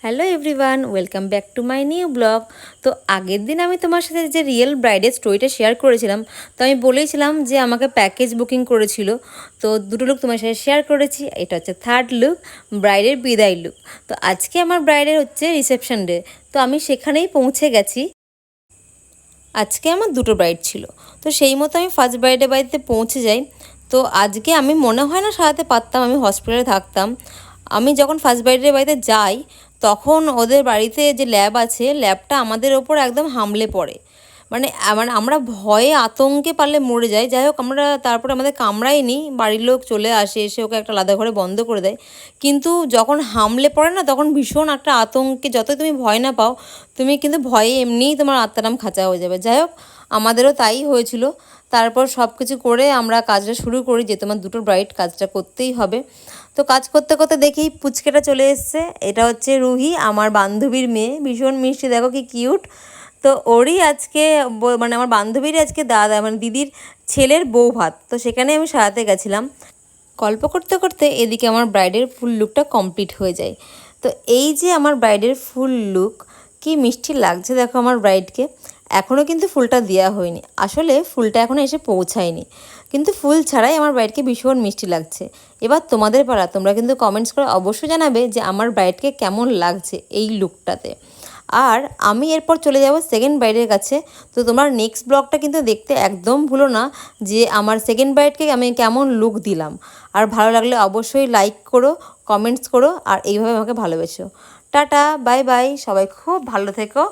Hello everyone, welcome back to my new blog. তো আগের দিন আমি তোমার সাথে যে রিয়েল ব্রাইডের স্টোরিটা শেয়ার করেছিলাম, তো আমি বলেছিলাম যে আমাকে প্যাকেজ বুকিং করেছিল। তো দুটো লুক তোমার সাথে শেয়ার করেছি। এটা হচ্ছে থার্ড লুক, ব্রাইডের বিদায় লুক। তো আজকে আমার ব্রাইডের হচ্ছে রিসেপশন ডে, তো আমি সেখানেই পৌঁছে গেছি। আজকে আমার দুটো ব্রাইড ছিল, তো সেই মতো আমি ফার্স্ট ব্রাইডের বাড়িতে পৌঁছে যাই। তো আজকে আমি মনে হয় না সারাতে পারতাম, আমি হসপিটালে থাকতাম। আমি যখন ফার্স্ট ব্রাইডের বাড়িতে যাই, তখন ওদের বাড়িতে যে ল্যাব আছে, ল্যাবটা আমাদের ওপর একদম হামলে পড়ে। মানে মানে আমরা ভয়ে আতঙ্কে পারলে মরে যাই। যাই হোক, আমরা তারপরে আমাদের কামড়ায়নি, বাড়ির লোক চলে আসে, এসে ওকে একটা আলাদা ঘরে বন্ধ করে দেয়। কিন্তু যখন হামলে পড়ে না, তখন ভীষণ একটা আতঙ্কে, যতই তুমি ভয় না পাও, তুমি কিন্তু ভয়ে এমনিই তোমার আত্মারাম খাঁচা হয়ে যাবে। যাই হোক, আমাদেরও তাই হয়েছিল। তারপর সব কিছু করে আমরা কাজটা শুরু করি, যে তোমার দুটো ব্রাইড কাজটা করতেই হবে। তো কাজ করতে করতে দেখি পুচকেটা চলে এসছে। এটা হচ্ছে রুহি, আমার বান্ধবীর মেয়ে, ভীষণ মিষ্টি, দেখো কি কিউট। তো ওরই আজকে মানে আমার বান্ধবীরই আজকে দাদা মানে দিদির ছেলের বউ ভাত, তো সেখানে আমি সারাতে গেছিলাম। গল্প করতে করতে এদিকে আমার ব্রাইডের ফুল লুকটা কমপ্লিট হয়ে যায়। তো এই যে আমার ব্রাইডের ফুল লুক, কি মিষ্টি লাগছে দেখো আমার ব্রাইডকে। এখনও কিন্তু ফুলটা দেওয়া হয়নি, আসলে ফুলটা এখনও এসে পৌঁছায়নি, কিন্তু ফুল ছাড়াই আমার ব্রাইডকে ভীষণ মিষ্টি লাগছে। এবার তোমাদের পালা, তোমরা কিন্তু কমেন্টস করে অবশ্যই জানাবে যে আমার ব্রাইডকে কেমন লাগছে এই লুকটাতে। আর আমি এরপর চলে যাব সেকেন্ড ব্রাইডের কাছে। তো তোমরা নেক্সট ব্লগটা কিন্তু দেখতে একদম ভুলো না, যে আমার সেকেন্ড ব্রাইডকে আমি কেমন লুক দিলাম। আর ভালো লাগলে অবশ্যই লাইক করো, কমেন্টস করো, আর এইভাবে আমাকে ভালোবেসো। টাটা, বাই বাই, সবাই খুব ভালো থেকো।